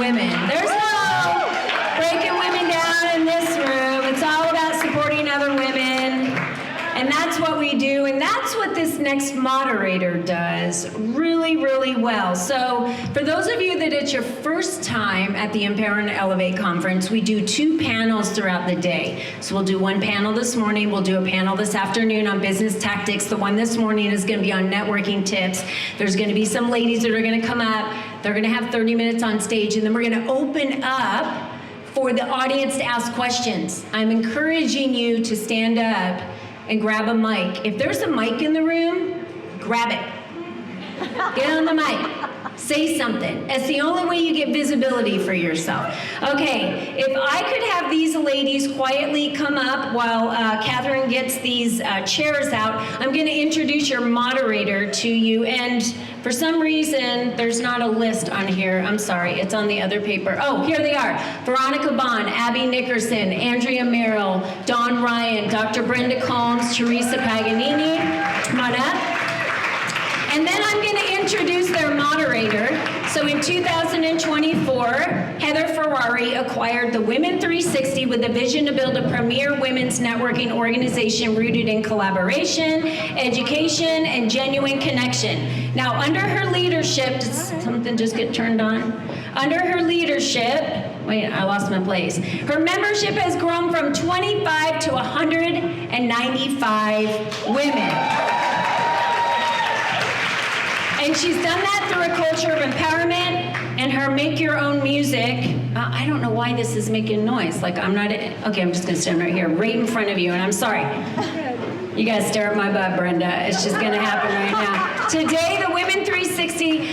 women. There's no breaking women down in this room. It's all about supporting other women. And that's what we do, and that's what this next moderator does really, really well. So for those of you that it's your first time at the Empower and Elevate conference, we do 2 panels throughout the day. So we'll do one panel this morning, we'll do a panel this afternoon on business tactics. The one this morning is gonna be on networking tips. There's gonna be some ladies that are gonna come up, they're gonna have 30 minutes on stage, and then we're gonna open up for the audience to ask questions. I'm encouraging you to stand up and grab a mic. If there's a mic in the room, grab it. Get on the mic. Say something. It's the only way you get visibility for yourself. Okay, if I could have these ladies quietly come up while Catherine gets these chairs out, I'm gonna introduce your moderator to you, and for some reason, there's not a list on here. I'm sorry, it's on the other paper. Oh, here they are. Veronica Bahn, Abby Nickerson, Andrea Merrill, Dawn Ryan, Dr. Brenda Combs, Theresa Paganini. Come on up. And then I'm going to introduce their moderator. So in 2024, Heather Ferrari acquired the Women 360 with a vision to build a premier women's networking organization rooted in collaboration, education, and genuine connection. Now, under her leadership, did something just get turned on? Under her leadership, wait, I lost my place. Her membership has grown from 25 to 195 women. And she's done that through a culture of empowerment and her make your own music. I don't know why this is making noise. Like I'm not, okay, I'm just gonna stand right here, right in front of you, and I'm sorry. You guys stare at my butt, Brenda. It's just gonna happen right now. Today, the Women 360,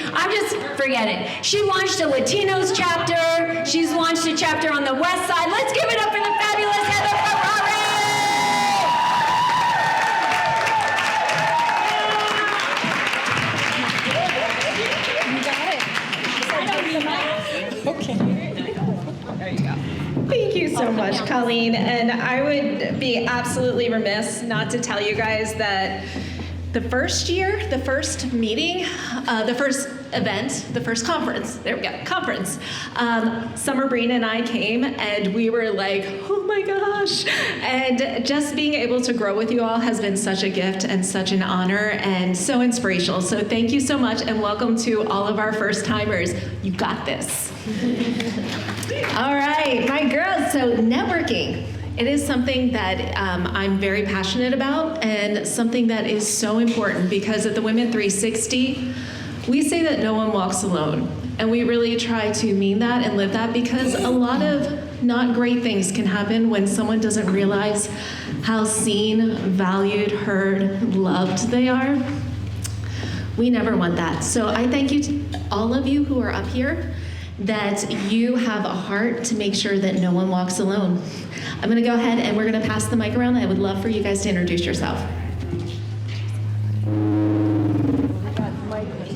forget it. She launched a Latinos chapter. She's launched a chapter on the West Side. Let's give it up for the fabulous Heather Ferrari. Okay. There you go. Thank you so much, Colleen. And I would be absolutely remiss not to tell you guys that the first year, the first meeting, the first event, the first conference, there we go, conference, Summer Breen and I came and we were like, oh my gosh. And just being able to grow with you all has been such a gift and such an honor and so inspirational. So thank you so much and welcome to all of our first timers. You got this. All right, my girls, so networking. It is something that I'm very passionate about and something that is so important because at the Women 360, we say that no one walks alone. And we really try to mean that and live that because a lot of not great things can happen when someone doesn't realize how seen, valued, heard, loved they are. We never want that. So I thank you to all of you who are up here that you have a heart to make sure that no one walks alone. I'm gonna go ahead and we're gonna pass the mic around. I would love for you guys to introduce yourself.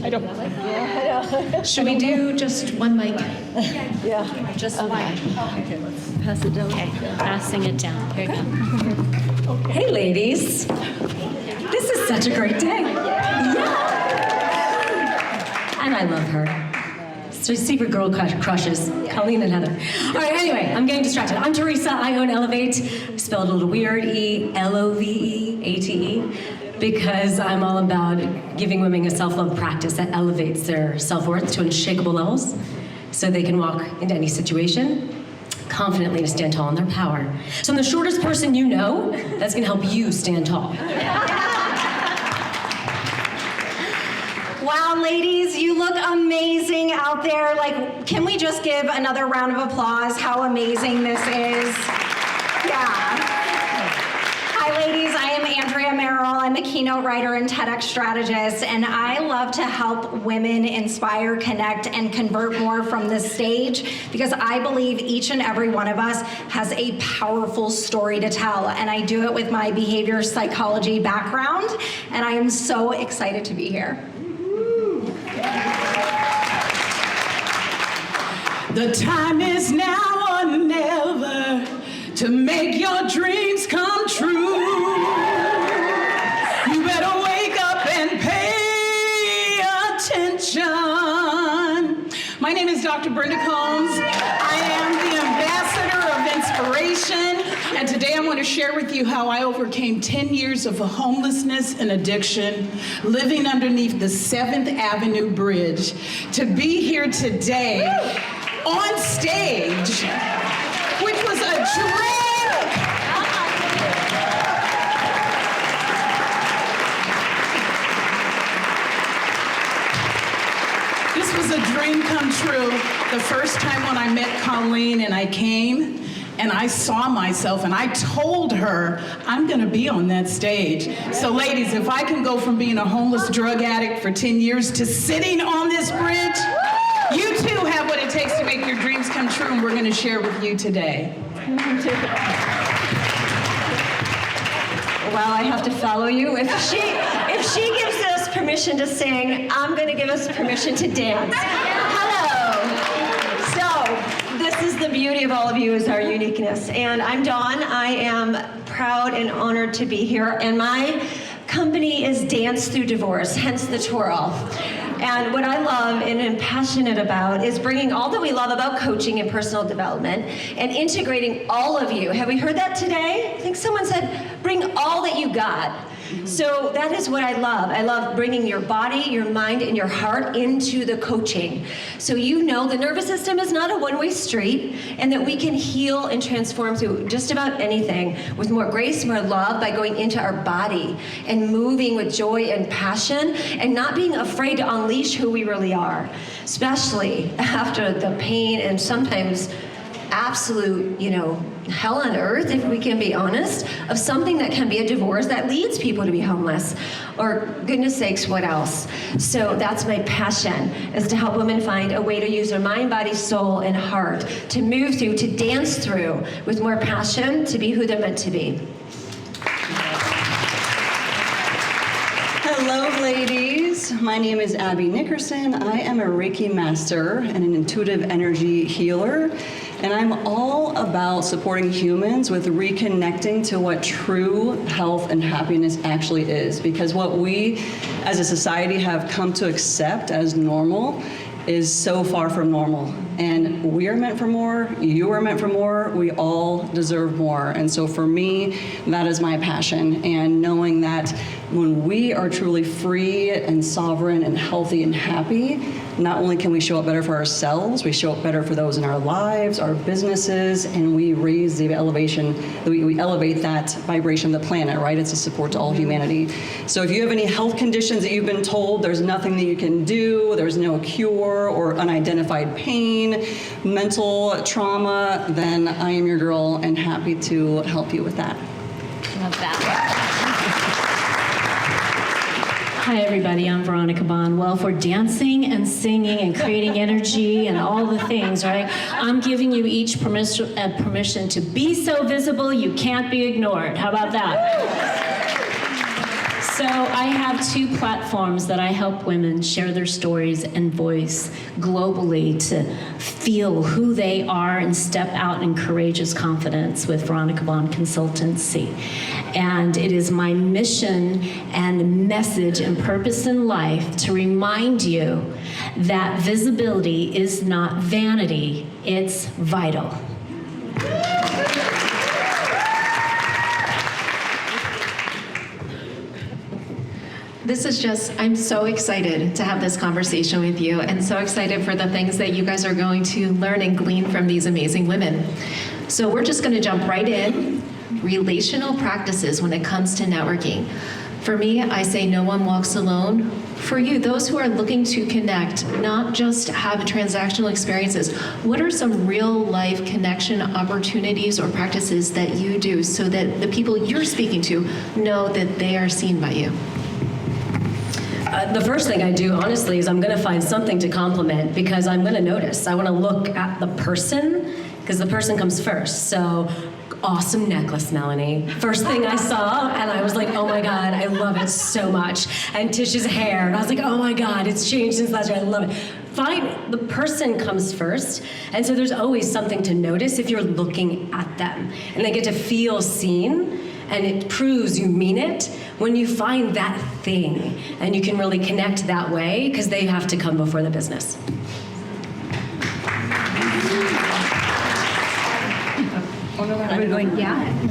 I don't want it. Should we do just one mic? Yeah. Just Okay. one. Okay, let's pass it down. Okay, passing it down. Here you go. Hey, ladies. This is such a great day. Yeah. And I love her. So secret girl crushes, Colleen and Heather. All right, anyway, I'm getting distracted. I'm Theresa, I own Elevate, spelled a little weird, E-L-O-V-E-A-T-E, because I'm all about giving women a self-love practice that elevates their self-worth to unshakable levels so they can walk into any situation confidently to stand tall in their power. So I'm the shortest person you know that's gonna help you stand tall. Wow, ladies, you look amazing out there. Like, can we just give another round of applause how amazing this is? Yeah. Hi, ladies, I am Andrea Merrill. I'm the keynote writer and TEDx strategist, and I love to help women inspire, connect, and convert more from this stage because I believe each and every one of us has a powerful story to tell, and I do it with my behavior psychology background, and I am so excited to be here. The time is now or never to make your dreams come true. You better wake up and pay attention. My name is Dr. Dr. Brenda Combs. I am the ambassador of inspiration, and today I want to share with you how I overcame 10 years of homelessness and addiction, living underneath the 7th Avenue Bridge. To be here today on stage, which was a dream. This was a dream come true. The first time when I met Colleen and I came and I saw myself and I told her, I'm gonna be on that stage. So ladies, if I can go from being a homeless drug addict for 10 years to sitting on this bridge, you too have what it takes to make your dreams come true, and we're gonna share with you today. Well, I have to follow you. If she gives us permission to sing, I'm going to give us permission to dance. Hello. So, this is the beauty of all of you, is our uniqueness. And I'm Dawn. I am proud and honored to be here. And my company is Dance Through Divorce, hence the twirl. And what I love and am passionate about is bringing all that we love about coaching and personal development and integrating all of you. Have we heard that today? I think someone said, bring all that you got. So that is what I love. I love bringing your body, your mind, and your heart into the coaching. So you know the nervous system is not a one-way street, and that we can heal and transform through just about anything with more grace, more love, by going into our body and moving with joy and passion and not being afraid to unleash who we really are, especially after the pain and sometimes absolute, hell on earth, if we can be honest, of something that can be a divorce that leads people to be homeless, or goodness sakes, what else? So that's my passion, is to help women find a way to use their mind, body, soul, and heart to move through, to dance through with more passion, to be who they're meant to be. Hello, ladies. My name is Abby Nickerson. I am a Reiki master and an intuitive energy healer. And I'm all about supporting humans with reconnecting to what true health and happiness actually is. Because what we as a society have come to accept as normal is so far from normal. And we are meant for more, you are meant for more, we all deserve more. And so for me, that is my passion. And knowing that when we are truly free and sovereign and healthy and happy, not only can we show up better for ourselves, we show up better for those in our lives, our businesses, and we raise the elevation, we elevate that vibration of the planet, right? It's a support to all humanity. So if you have any health conditions that you've been told there's nothing that you can do, there's no cure, or unidentified pain, mental trauma, then I am your girl and happy to help you with that. Love that. Hi, everybody. I'm Veronica Bahn. Well, for dancing and singing and creating energy and all the things, right? I'm giving you each permission to be so visible you can't be ignored. How about that? So I have 2 platforms that I help women share their stories and voice globally to feel who they are and step out in courageous confidence with Veronica Bahn Consultancy. And it is my mission and message and purpose in life to remind you that visibility is not vanity, it's vital. This is just, I'm so excited to have this conversation with you, and so excited for the things that you guys are going to learn and glean from these amazing women. So we're just going to jump right in. Relational practices when it comes to networking. For me, I say no one walks alone. For you, those who are looking to connect, not just have transactional experiences, what are some real life connection opportunities or practices that you do so that the people you're speaking to know that they are seen by you? The first thing I do, honestly, is I'm going to find something to compliment, because I'm going to notice. I want to look at the person, because the person comes first. So, awesome necklace, Melanie. First thing I saw, and I was like, oh my God, I love it so much. And Tish's hair, and I was like, oh my God, it's changed since last year, I love it. Fine, the person comes first, and so there's always something to notice if you're looking at them. And they get to feel seen, and it proves you mean it when you find that thing, and you can really connect that way, because they have to come before the business.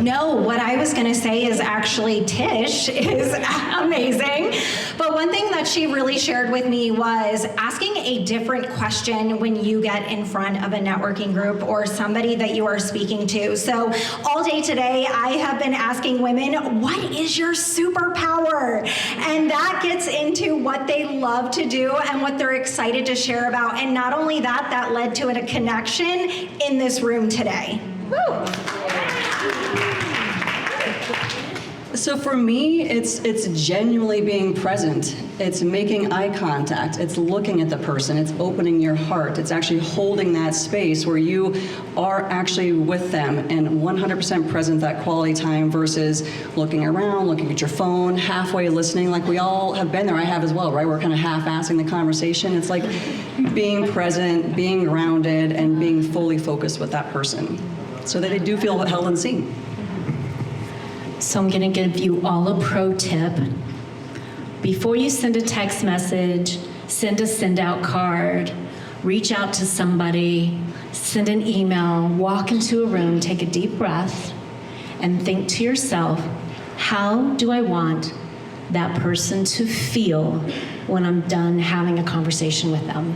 No, what I was going to say is actually Tish is amazing. But one thing that she really shared with me was asking a different question when you get in front of a networking group or somebody that you are speaking to. So all day today, I have been asking women, what is your superpower? And that gets into what they love to do and what they're excited to share about. And not only that, that led to a connection in this room today. Woo! So for me, it's genuinely being present. It's making eye contact. It's looking at the person. It's opening your heart. It's actually holding that space where you are actually with them and 100% present, that quality time, versus looking around, looking at your phone, halfway listening. Like we all have been there. I have as well, right? We're kind of half-assing the conversation. It's like being present, being grounded, and being fully focused with that person so that they do feel held and seen. So I'm going to give you all a pro tip. Before you send a text message, send a send-out card, reach out to somebody, send an email, walk into a room, take a deep breath, and think to yourself, how do I want that person to feel when I'm done having a conversation with them?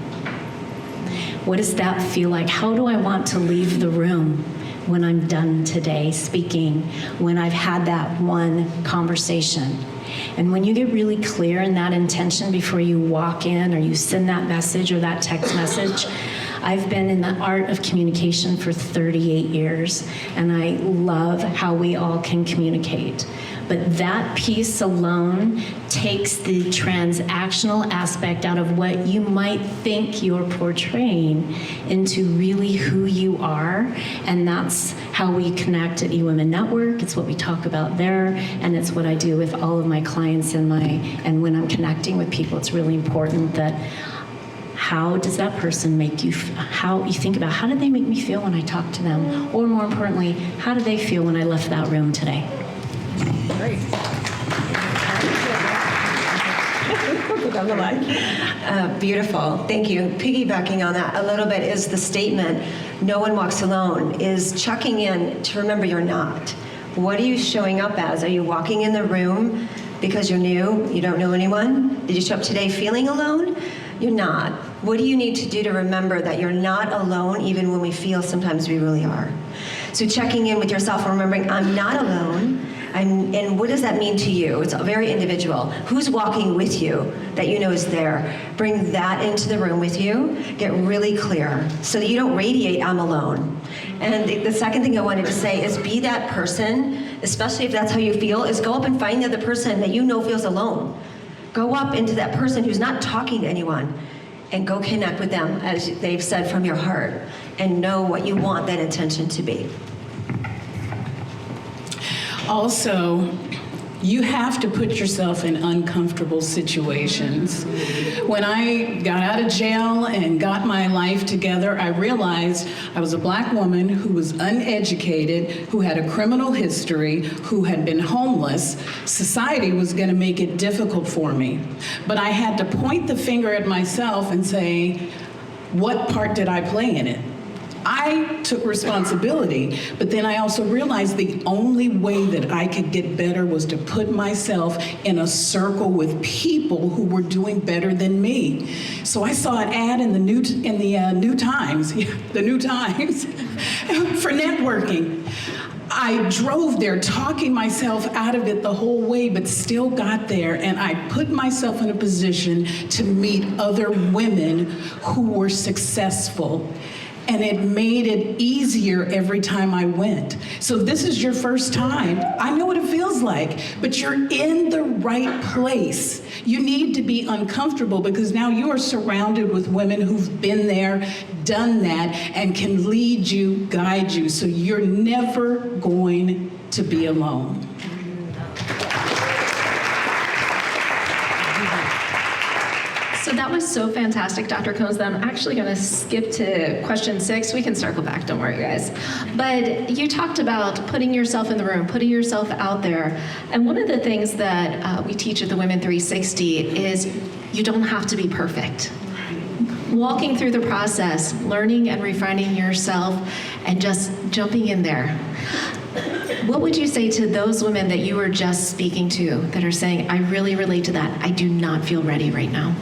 What does that feel like? How do I want to leave the room when I'm done today speaking, when I've had that one conversation? And when you get really clear in that intention before you walk in or you send that message or that text message, I've been in the art of communication for 38 years, and I love how we all can communicate. But that piece alone takes the transactional aspect out of what you might think you're portraying into really who you are. And that's how we connect at eWomen Network. It's what we talk about there, and it's what I do with all of my clients and when I'm connecting with people. It's really important that how does that person make you, how you think about how did they make me feel when I talk to them? Or more importantly, how did they feel when I left that room today? Great. Beautiful. Thank you. Piggybacking on that a little bit is the statement, no one walks alone, is checking in to remember you're not. What are you showing up as? Are you walking in the room because you're new, you don't know anyone? Did you show up today feeling alone? You're not. What do you need to do to remember that you're not alone even when we feel sometimes we really are? So checking in with yourself and remembering I'm not alone. And what does that mean to you? It's very individual. Who's walking with you that you know is there? Bring that into the room with you. Get really clear so that you don't radiate, I'm alone. And the second thing I wanted to say is be that person, especially if that's how you feel, is go up and find the other person that you know feels alone. Go up into that person who's not talking to anyone and go connect with them, as they've said, from your heart, and know what you want that intention to be. Also, you have to put yourself in uncomfortable situations. When I got out of jail and got my life together, I realized I was a black woman who was uneducated, who had a criminal history, who had been homeless. Society was going to make it difficult for me. But I had to point the finger at myself and say, what part did I play in it? I took responsibility, but then I also realized the only way that I could get better was to put myself in a circle with people who were doing better than me. So I saw an ad in the New Times for networking. I drove there talking myself out of it the whole way, but still got there, and I put myself in a position to meet other women who were successful. And it made it easier every time I went. So this is your first time. I know what it feels like, but you're in the right place. You need to be uncomfortable because now you are surrounded with women who've been there, done that, and can lead you, guide you. So you're never going to be alone. So that was so fantastic, Dr. Combs, that I'm actually going to skip to question 6. We can circle back, don't worry, guys. But you talked about putting yourself in the room, putting yourself out there. And one of the things that we teach at the Women 360 is you don't have to be perfect. walking through the process, learning and refining yourself, and just jumping in there. What would you say to those women that you were just speaking to that are saying, I really relate to that, I do not feel ready right now?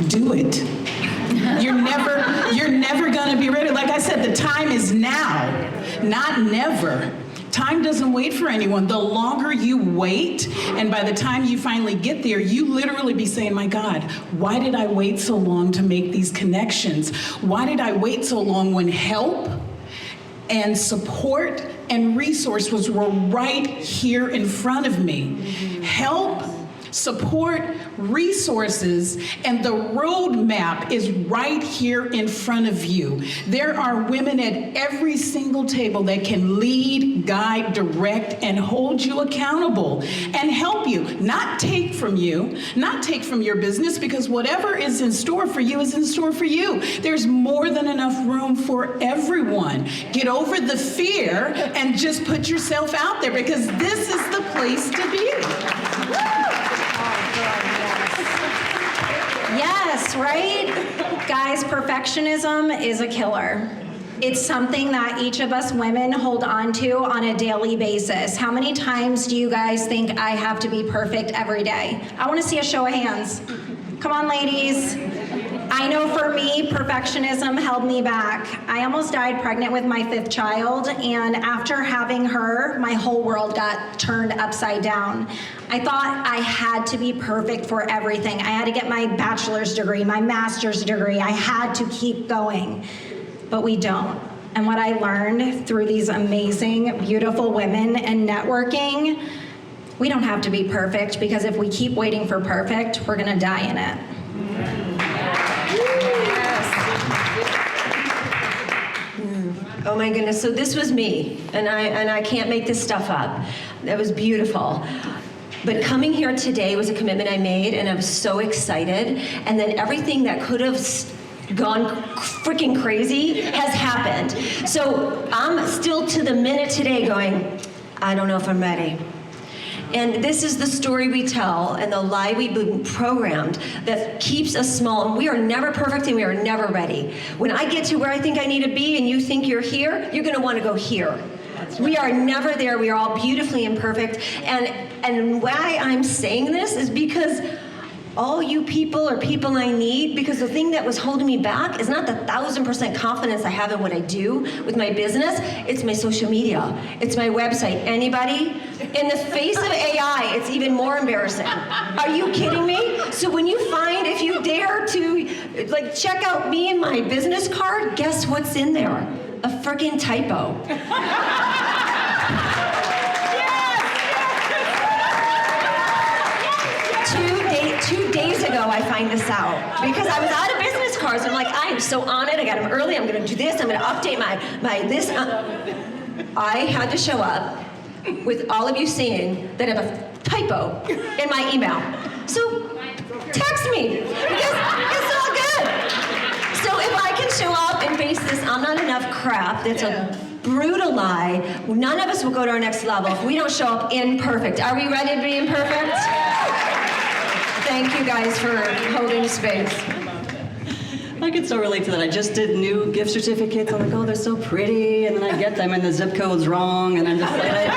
Do it. You're never gonna be ready. Like I said, the time is now, not never. Time doesn't wait for anyone. The longer you wait, and by the time you finally get there, you literally be saying, my God, why did I wait so long to make these connections? Why did I wait so long when help and support and resources were right here in front of me? Help, support, resources, and the roadmap is right here in front of you. There are women at every single table that can lead, guide, direct, and hold you accountable and help you, not take from you, not take from your business, because whatever is in store for you is in store for you. There's more than enough room for everyone. Get over the fear and just put yourself out there, because this is the place to be. Yes, right? Guys, perfectionism is a killer. It's something that each of us women hold on to on a daily basis. How many times do you guys think I have to be perfect every day? I want to see a show of hands. Come on, ladies. I know for me, perfectionism held me back. I almost died pregnant with my 5th child, and after having her, my whole world got turned upside down. I thought I had to be perfect for everything. I had to get my bachelor's degree, my master's degree. I had to keep going, but we don't. And what I learned through these amazing, beautiful women and networking, we don't have to be perfect, because if we keep waiting for perfect, we're gonna die in it. Oh my goodness, so this was me, and I can't make this stuff up. That was beautiful. But coming here today was a commitment I made, and I was so excited, and then everything that could have gone freaking crazy has happened. So I'm still to the minute today going, I don't know if I'm ready. And this is the story we tell and the lie we've been programmed that keeps us small. And we are never perfect and we are never ready. When I get to where I think I need to be and you think you're here, you're gonna wanna go here. We are never there. We are all beautifully imperfect. And why I'm saying this is because all you people are people I need, because the thing that was holding me back is not the 1,000% confidence I have in what I do with my business. It's my social media. It's my website. Anybody? In the face of AI, it's even more embarrassing. Are you kidding me? So when you find, if you dare to check out me and my business card, guess what's in there? A freaking typo. Two days ago, I find this out because I was out of business cards. I'm like, I am so on it. I got them early. I'm going to do this. I'm going to update my this. I had to show up with all of you seeing that I have a typo in my email. So text me because it's all good. So if I can show up and face this I'm not enough crap, that's a brutal lie, none of us will go to our next level if we don't show up imperfect. Are we ready to be imperfect? Thank you guys for holding space. I can so relate to that. I just did new gift certificates. I'm like, oh, they're so pretty. And then I get them and the zip code's wrong. And I'm just like,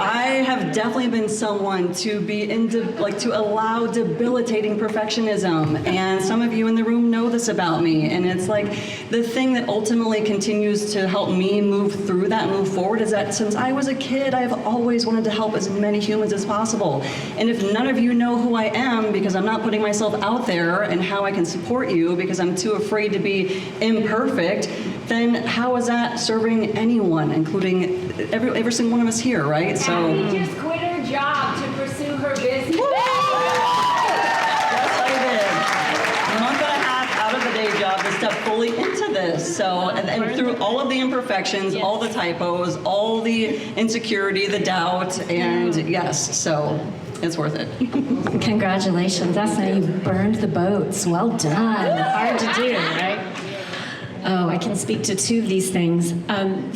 I have definitely been someone to be to allow debilitating perfectionism. And some of you in the room know this about me. And it's like the thing that ultimately continues to help me move through that, move forward, is that since I was a kid, I've always wanted to help as many humans as possible. And if none of you know who I am because I'm not putting myself out there and how I can support you because I'm too afraid to be imperfect, then how is that serving anyone, including every single one of us here, right? So Abby just quit her job to pursue her business. Yes, I did. A month and a half out of the day job to step fully into this. So, and through all of the imperfections, all the typos, all the insecurity, the doubt, and yes, so it's worth it. Congratulations. That's how you burned the boats. Well done. Hard to do, right? Oh, I can speak to two of these things.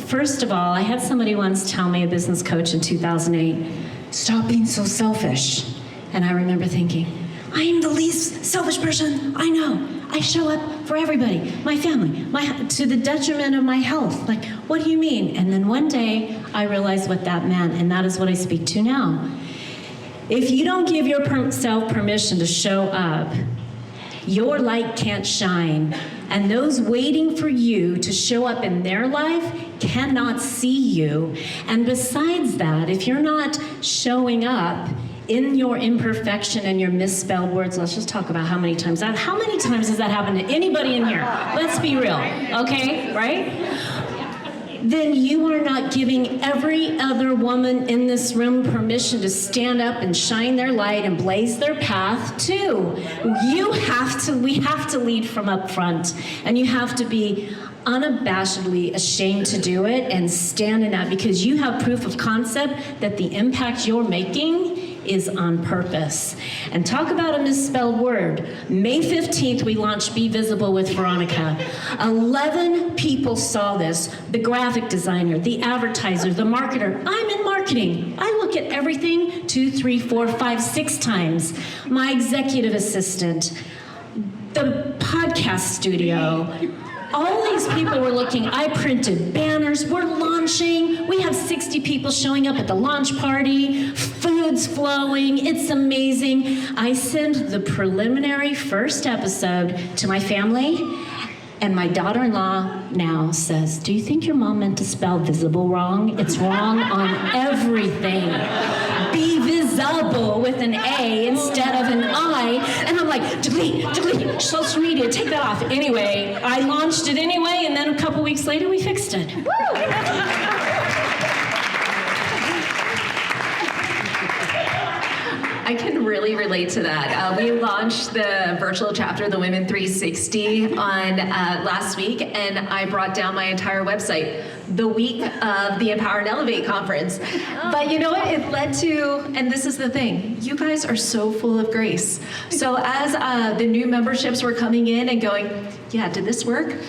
First of all, I had somebody once tell me, a business coach in 2008, stop being so selfish. And I remember thinking, I am the least selfish person I know. I show up for everybody, my family, to the detriment of my health. Like, what do you mean? And then one day, I realized what that meant, and that is what I speak to now. If you don't give yourself permission to show up, your light can't shine, and those waiting for you to show up in their life cannot see you. And besides that, if you're not showing up in your imperfection and your misspelled words, let's just talk about how many times has that happened to anybody in here? Let's be real, okay, right? Then you are not giving every other woman in this room permission to stand up and shine their light and blaze their path too. We have to lead from up front, and you have to be unabashedly ashamed to do it and stand in that, because you have proof of concept that the impact you're making is on purpose. And talk about a misspelled word. May 15th, we launched Be Visible with Veronica. 11 people saw this. The graphic designer, the advertiser, the marketer. I'm in marketing. I look at everything 2, 3, 4, 5, 6 times. My executive assistant, the podcast studio. All these people were looking. I printed banners. We're launching. We have 60 people showing up at the launch party. Food's flowing. It's amazing. I sent the preliminary first episode to my family, and my daughter-in-law now says, do you think your mom meant to spell visible wrong? It's wrong on everything. Be visible with an A instead of an I. And I'm like, delete, social media, take that off. Anyway, I launched it anyway, and then a couple weeks later, we fixed it. Woo! I can really relate to that. We launched the virtual chapter of the Women 360 on last week, and I brought down my entire website the week of the Empower and Elevate conference. But you know what? It led to, and this is the thing, you guys are so full of grace. So as the new memberships were coming in and going, yeah, did this work?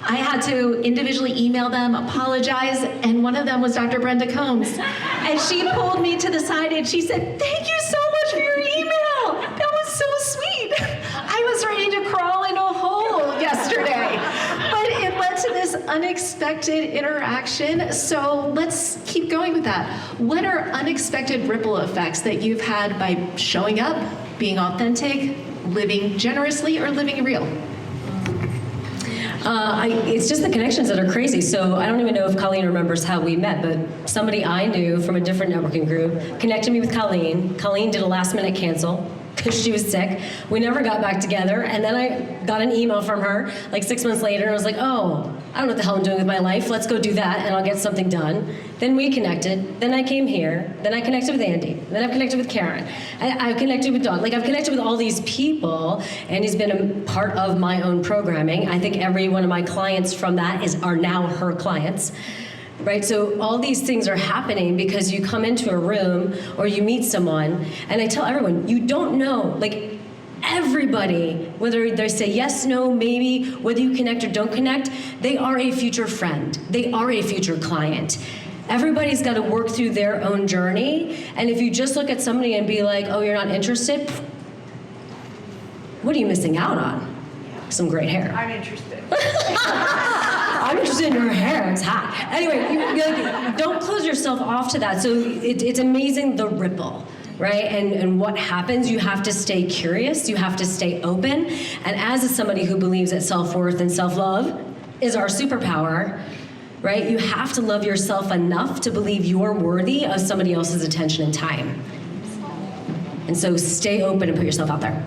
I had to individually email them, apologize, and one of them was Dr. Brenda Combs. And she pulled me to the side and she said, thank you so much for your email. That was so sweet. I was ready to crawl in a hole yesterday. But it led to this unexpected interaction, so let's keep going with that. What are unexpected ripple effects that you've had by showing up, being authentic, living generously, or living real? It's just the connections that are crazy. So I don't even know if Colleen remembers how we met, but somebody I knew from a different networking group connected me with Colleen. Colleen did a last-minute cancel because she was sick. We never got back together, and then I got an email from her like 6 months later, and I was like, oh, I don't know what the hell I'm doing with my life. Let's go do that, and I'll get something done. Then we connected. Then I came here. Then I connected with Andy. Then I've connected with Karen. I've connected with Dawn. Like, I've connected with all these people, and he's been a part of my own programming. I think every one of my clients from that are now her clients. Right, so all these things are happening because you come into a room or you meet someone, and I tell everyone, you don't know, like everybody, whether they say yes, no, maybe, whether you connect or don't connect, they are a future friend, they are a future client. Everybody's got to work through their own journey, and if you just look at somebody and be like, oh, you're not interested, what are you missing out on? Some great hair. I'm interested. I'm interested in your hair, it's hot. Anyway, don't close yourself off to that. So it's amazing the ripple, right? And what happens, you have to stay curious, you have to stay open. And as somebody who believes that self-worth and self-love is our superpower, right? You have to love yourself enough to believe you're worthy of somebody else's attention and time. And so stay open and put yourself out there.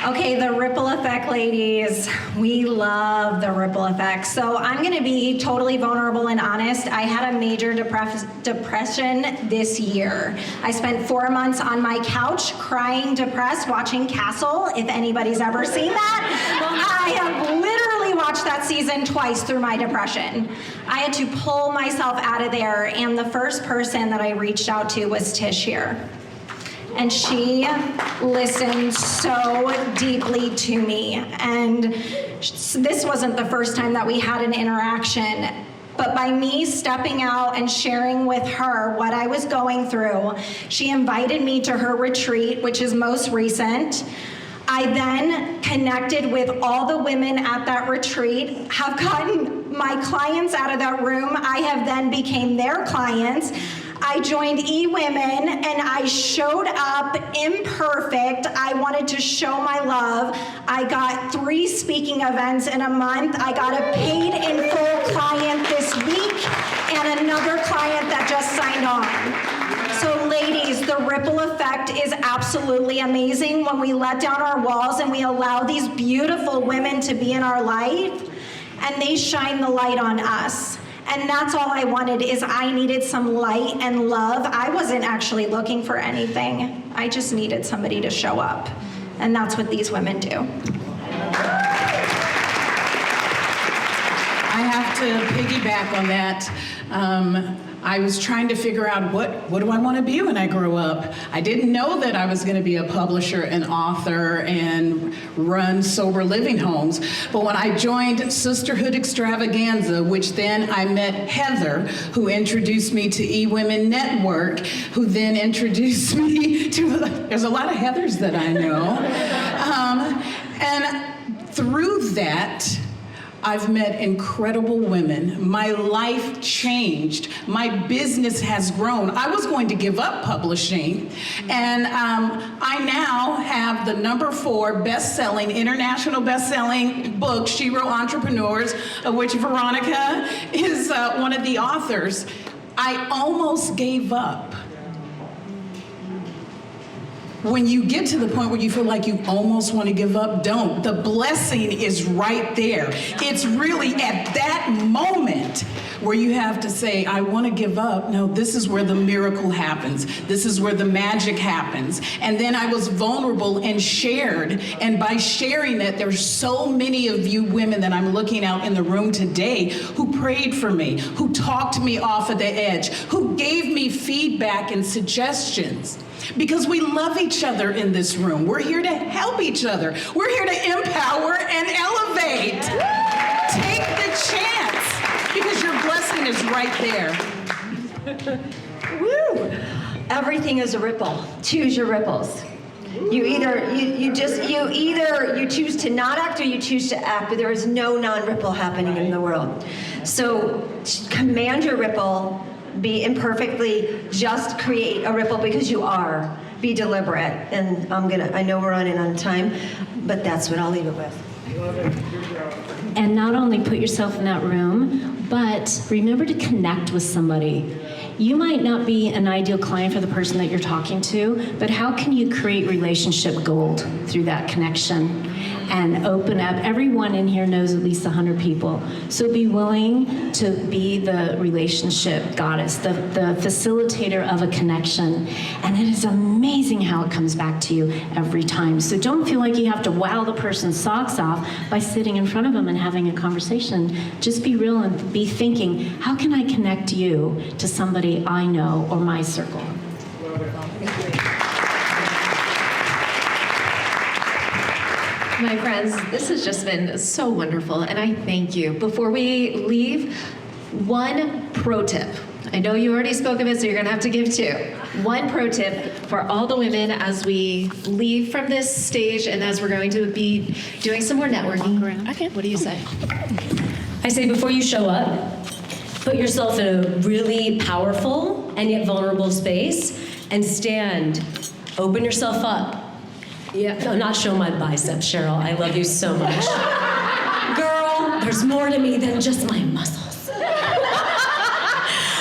Okay, the ripple effect, ladies. We love the ripple effect. So I'm gonna be totally vulnerable and honest. I had a major depression this year. I spent 4 months on my couch crying depressed, watching Castle, if anybody's ever seen that. I have literally watched that season twice through my depression. I had to pull myself out of there, and the first person that I reached out to was Tish here. And she listened so deeply to me. And this wasn't the first time that we had an interaction. but by me stepping out and sharing with her what I was going through, she invited me to her retreat, which is most recent. I then connected with all the women at that retreat, have gotten my clients out of that room. I have then became their clients. I joined eWomen and I showed up imperfect. I wanted to show my love. I got 3 speaking events in a month. I got a paid in full client this week and another client that just signed on. So ladies, the ripple effect is absolutely amazing when we let down our walls and we allow these beautiful women to be in our life and they shine the light on us. And that's all I wanted, is I needed some light and love. I wasn't actually looking for anything. I just needed somebody to show up. And that's what these women do. I have to piggyback on that. I was trying to figure out what do I want to be when I grow up. I didn't know that I was going to be a publisher and author and run sober living homes. But when I joined Sisterhood Extravaganza, which then I met Heather, who introduced me to eWomen Network, who then introduced me to, there's a lot of Heathers that I know. And through that, I've met incredible women. My life changed. My business has grown. I was going to give up publishing, and I now have the #4 best-selling, international best-selling book, She Wrote Entrepreneurs, of which Veronica is one of the authors. I almost gave up. When you get to the point where you feel like you almost want to give up, don't. The blessing is right there. It's really at that moment where you have to say, I want to give up. No, this is where the miracle happens. This is where the magic happens. And then I was vulnerable and shared. And by sharing it, there's so many of you women that I'm looking out in the room today who prayed for me, who talked me off of the edge, who gave me feedback and suggestions. Because we love each other in this room. We're here to help each other. We're here to empower and elevate. Take the chance, because your blessing is right there. Woo! Everything is a ripple. Choose your ripples. You either you choose to not act or you choose to act, but there is no non-ripple happening in the world. So command your ripple. Be imperfectly, just create a ripple because you are. Be deliberate. And I know we're running on time, but that's what I'll leave it with. And not only put yourself in that room, but remember to connect with somebody. You might not be an ideal client for the person that you're talking to, but how can you create relationship gold through that connection and open up? Everyone in here knows at least 100 people. So be willing to be the relationship goddess, the facilitator of a connection. And it is amazing how it comes back to you every time. So don't feel like you have to wow the person's socks off by sitting in front of them and having a conversation. Just be real and be thinking, how can I connect you to somebody I know or my circle? My friends, this has just been so wonderful, and I thank you. Before we leave, one pro tip. I know you already spoke of it, so you're gonna have to give 2. One pro tip for all the women as we leave from this stage and as we're going to be doing some more networking. Okay, what do you say? I say before you show up, put yourself in a really powerful and yet vulnerable space and stand. Open yourself up. Yeah, no, not show my biceps, Cheryl. I love you so much. Girl, there's more to me than just my muscles.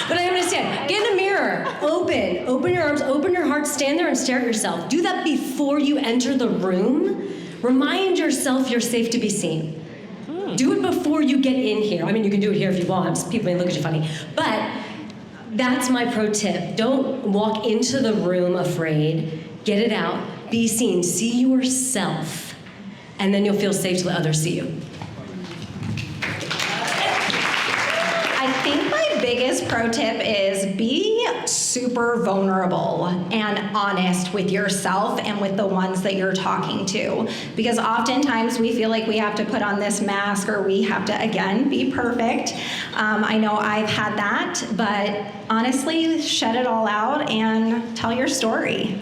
But I understand. Get in the mirror. Open your arms, open your heart, stand there and stare at yourself. Do that before you enter the room. Remind yourself you're safe to be seen. Do it before you get in here. I mean, you can do it here if you want. People may look at you funny. But that's my pro tip. Don't walk into the room afraid. Get it out. Be seen. See yourself. And then you'll feel safe to let others see you. I think my biggest pro tip is be get super vulnerable and honest with yourself and with the ones that you're talking to. Because oftentimes we feel like we have to put on this mask or we have to, again, be perfect. I know I've had that, but honestly, shed it all out and tell your story.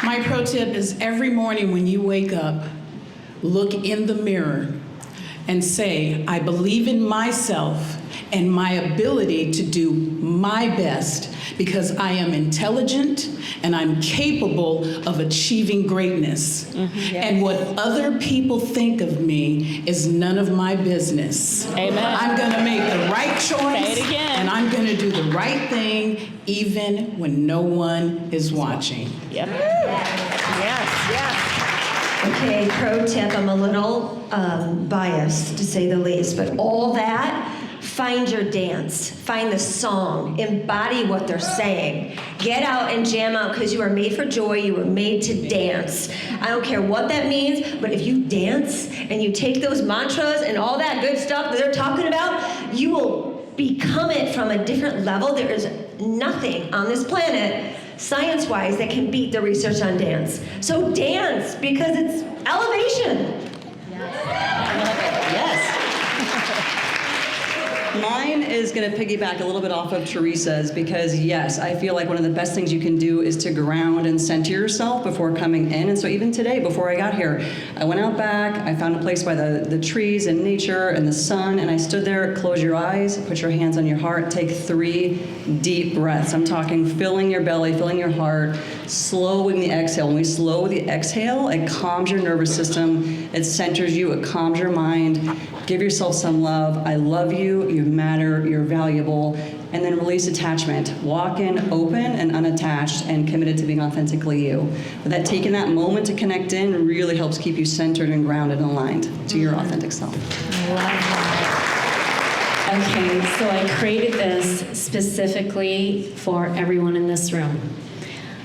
My pro tip is every morning when you wake up, look in the mirror and say, I believe in myself and my ability to do my best because I am intelligent and I'm capable of achieving greatness. Mm-hmm. Yes. And what other people think of me is none of my business. Amen. I'm gonna make the right choice and I'm gonna do the right thing even when no one is watching. Yep. Yes. Okay, pro tip, I'm a little biased to say the least, but all that, find your dance, find the song, embody what they're saying. Get out and jam out because you are made for joy, you were made to dance. I don't care what that means, but if you dance and you take those mantras and all that good stuff that they're talking about, you will become it from a different level. There is nothing on this planet science-wise that can beat the research on dance. So dance, because it's elevation. Yes. Mine is going to piggyback a little bit off of Theresa's because, yes, I feel like one of the best things you can do is to ground and center yourself before coming in. And so even today, before I got here, I went out back, I found a place by the trees and nature and the sun, and I stood there, close your eyes, put your hands on your heart, take 3 deep breaths. I'm talking filling your belly, filling your heart, slowing the exhale. When we slow the exhale, it calms your nervous system, it centers you, it calms your mind. Give yourself some love. I love you, you matter, you're valuable. And then release attachment. Walk in open and unattached and committed to being authentically you. But that taking that moment to connect in really helps keep you centered and grounded and aligned to your authentic self. I love that. Okay, so I created this specifically for everyone in this room.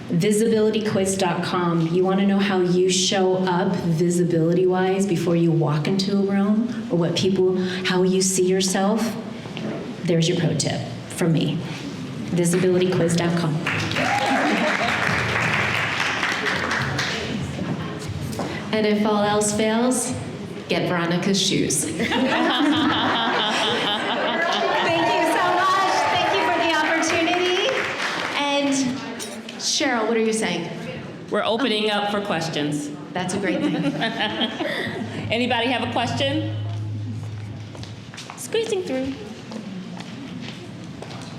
Visibilityquiz.com. You want to know how you show up visibility-wise before you walk into a room, or how you see yourself? There's your pro tip from me. Visibilityquiz.com. And if all else fails, get Veronica's shoes. Thank you so much. Thank you for the opportunity. And Cheryl, what are you saying? We're opening up for questions. That's a great thing. Anybody have a question? Squeezing through.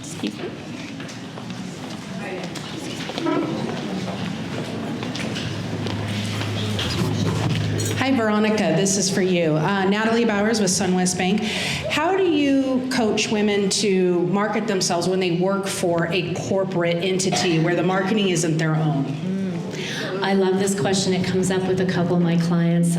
Excuse me. Hi, Veronica. This is for you. Natalie Bowers with SunWest Bank. How do you coach women to market themselves when they work for a corporate entity where the marketing isn't their own? I love this question. It comes up with a couple of my clients.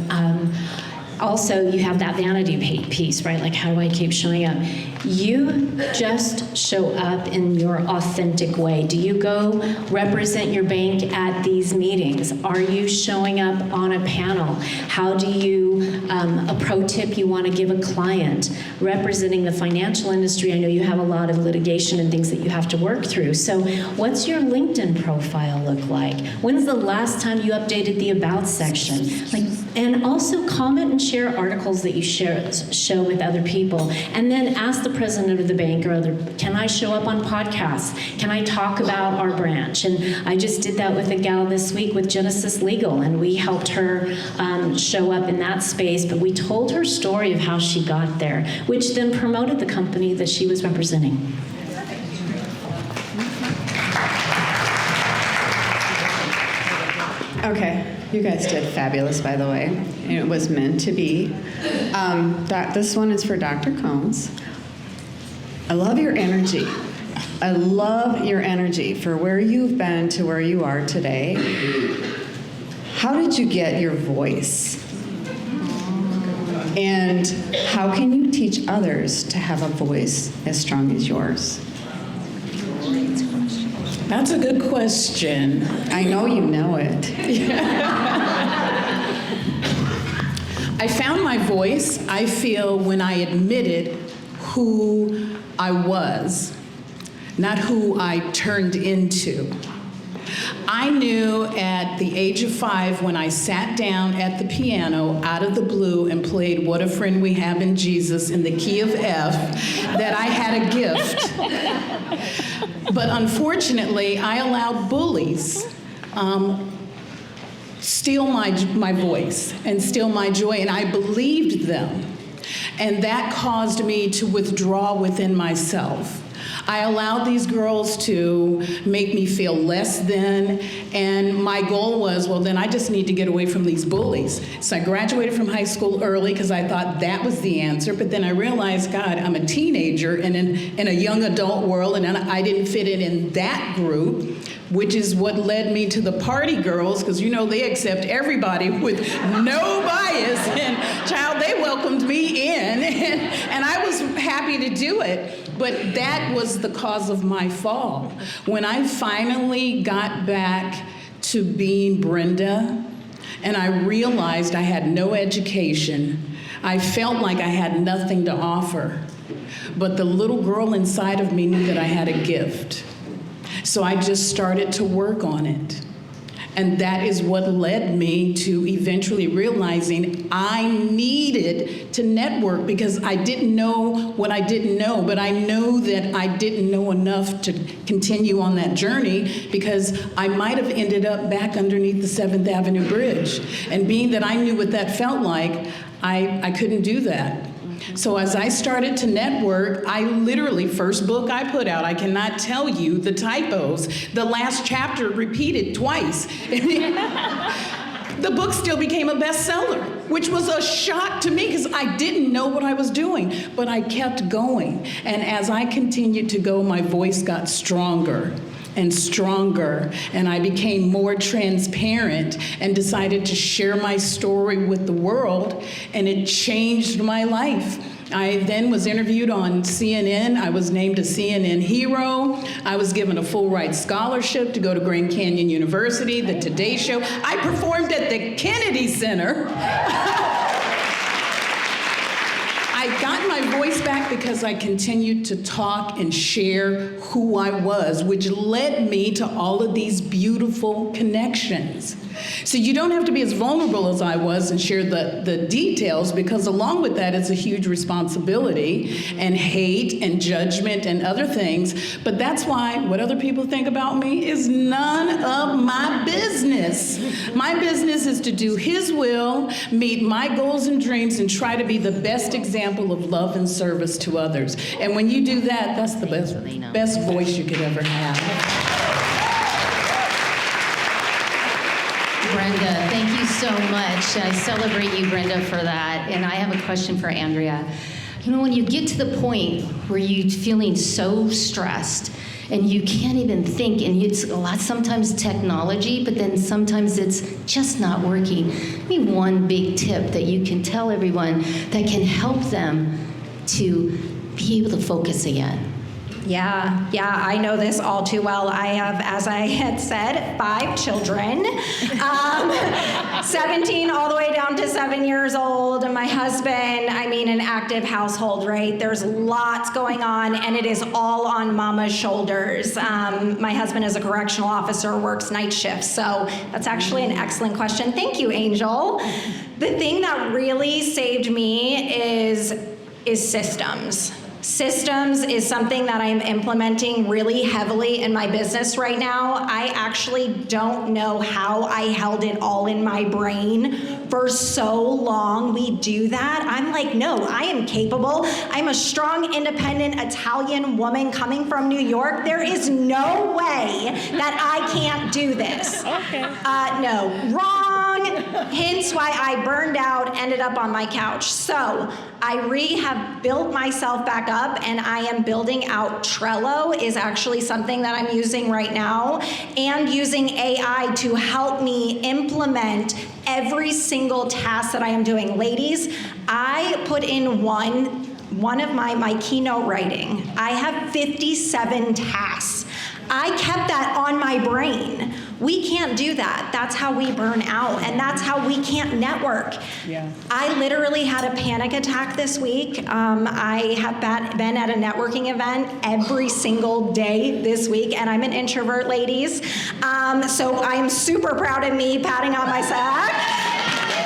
Also, you have that vanity piece, right? Like, how do I keep showing up? You just show up in your authentic way. Do you go represent your bank at these meetings? Are you showing up on a panel? How do you, a pro tip you want to give a client? Representing the financial industry, I know you have a lot of litigation and things that you have to work through. So what's your LinkedIn profile look like? When's the last time you updated the About section? And also comment and share articles that you show with other people. And then ask the president of the bank or other, can I show up on podcasts? Can I talk about our branch? And I just did that with a gal this week with Genesis Legal, and we helped her show up in that space, but we told her story of how she got there, which then promoted the company that she was representing. Okay, you guys did fabulous, by the way. It was meant to be. This one is for Dr. Combs. I love your energy. I love your energy for where you've been to where you are today. How did you get your voice? And how can you teach others to have a voice as strong as yours? That's a good question. I know you know it. I found my voice, I feel, when I admitted who I was, not who I turned into. I knew at the age of 5 when I sat down at the piano out of the blue and played What a Friend We Have in Jesus in the key of F that I had a gift. But unfortunately, I allowed bullies steal my voice and steal my joy, and I believed them. And that caused me to withdraw within myself. I allowed these girls to make me feel less than, and my goal was, well, then I just need to get away from these bullies. So I graduated from high school early because I thought that was the answer, but then I realized, God, I'm a teenager and in a young adult world, and I didn't fit in that group, which is what led me to the party girls, because you know they accept everybody with no bias, and child, they welcomed me in, and I was happy to do it. But that was the cause of my fall. When I finally got back to being Brenda, and I realized I had no education, I felt like I had nothing to offer. But the little girl inside of me knew that I had a gift. So I just started to work on it. And that is what led me to eventually realizing I needed to network because I didn't know what I didn't know, but I know that I didn't know enough to continue on that journey because I might have ended up back underneath the 7th Avenue Bridge. And being that I knew what that felt like, I couldn't do that. So as I started to network, I literally, first book I put out, I cannot tell you the typos. The last chapter repeated twice. The book still became a bestseller, which was a shock to me because I didn't know what I was doing, but I kept going. And as I continued to go, my voice got stronger and stronger, and I became more transparent and decided to share my story with the world, and it changed my life. I then was interviewed on CNN. I was named a CNN hero. I was given a full ride scholarship to go to Grand Canyon University, the Today Show. I performed at the Kennedy Center. I got my voice back because I continued to talk and share who I was, which led me to all of these beautiful connections. So you don't have to be as vulnerable as I was and share the details, because along with that is a huge responsibility and hate and judgment and other things. But that's why what other people think about me is none of my business. My business is to do His will, meet my goals and dreams, and try to be the best example of love and service to others. And when you do that, that's the best voice you could ever have. Brenda, thank you so much. I celebrate you, Brenda, for that. And I have a question for Andrea. You know, when you get to the point where you're feeling so stressed and you can't even think, and it's a lot, sometimes technology, but then sometimes it's just not working. Give me one big tip that you can tell everyone that can help them to be able to focus again. Yeah, I know this all too well. I have, as I had said, 5 children, 17 all the way down to 7 years old. And my husband, an active household, right? There's lots going on, and it is all on mama's shoulders. My husband is a correctional officer, works night shifts. So that's actually an excellent question. Thank you, Angel. The thing that really saved me is systems. Systems is something that I'm implementing really heavily in my business right now. I actually don't know how I held it all in my brain for so long. We do that. I'm like, no, I am capable. I'm a strong, independent Italian woman coming from New York. There is no way that I can't do this. Okay. No, wrong. Hence why I burned out, ended up on my couch. So I have built myself back up, and I am building out. Trello is actually something that I'm using right now, and using AI to help me implement every single task that I am doing. Ladies, I put in one of my keynote writing. I have 57 tasks. I kept that on my brain. We can't do that. That's how we burn out, and that's how we can't network. Yeah. I literally had a panic attack this week. I have been at a networking event every single day this week, and I'm an introvert, ladies. So I am super proud of me, patting on myself.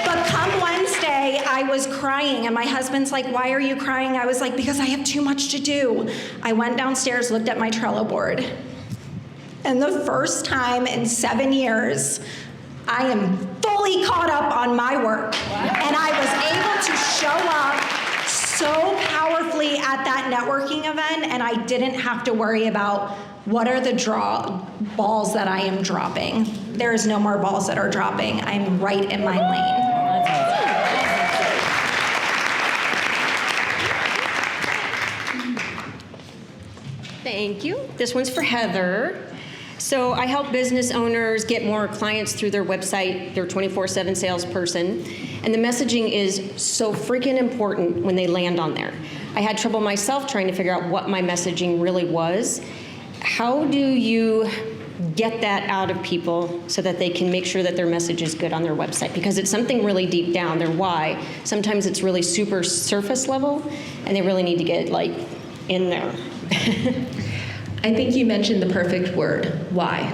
But come Wednesday, I was crying, and my husband's like, "Why are you crying?" I was like, "Because I have too much to do." I went downstairs, looked at my Trello board, and the first time in 7 years, I am fully caught up on my work. And I was able to show up so powerfully at that networking event, and I didn't have to worry about what are the balls that I am dropping. There is no more balls that are dropping. I'm right in my lane. Thank you. This one's for Heather. So I help business owners get more clients through their website, their 24/7 salesperson, and the messaging is so freaking important when they land on there. I had trouble myself trying to figure out what my messaging really was. How do you get that out of people so that they can make sure that their message is good on their website? Because it's something really deep down, their why. Sometimes it's really super surface level, and they really need to get like in there. I think you mentioned the perfect word, why.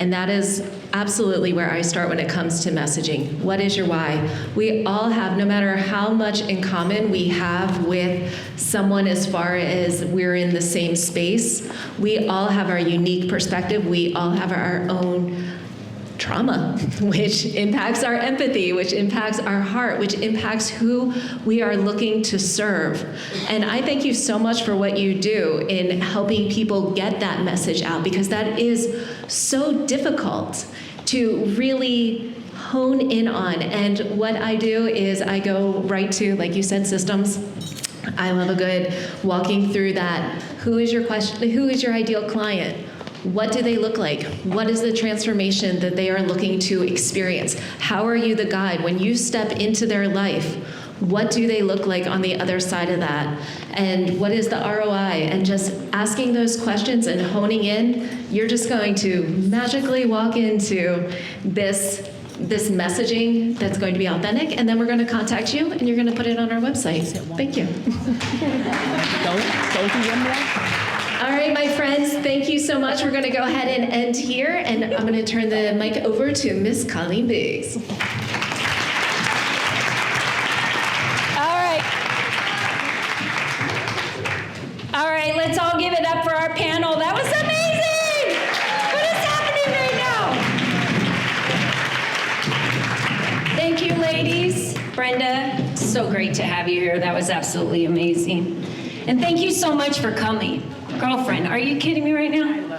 And that is absolutely where I start when it comes to messaging. What is your why? We all have, no matter how much in common we have with someone as far as we're in the same space, we all have our unique perspective. We all have our own trauma, which impacts our empathy, which impacts our heart, which impacts who we are looking to serve. And I thank you so much for what you do in helping people get that message out, because that is so difficult to really hone in on. And what I do is I go right to, like you said, systems. I love a good walking through that. Who is your question? Who is your ideal client? What do they look like? What is the transformation that they are looking to experience? How are you the guide? When you step into their life, what do they look like on the other side of that? And what is the ROI? And just asking those questions and honing in, you're just going to magically walk into this messaging that's going to be authentic, and then we're going to contact you, and you're going to put it on our website. Thank you. All right, my friends, thank you so much. We're going to go ahead and end here, and I'm going to turn the mic over to Miss Colleen Biggs. All right, let's all give it up for our panel. That was amazing! What is happening right now? Thank you, ladies. Brenda, so great to have you here. That was absolutely amazing. And thank you so much for coming. Girlfriend, are you kidding me right now?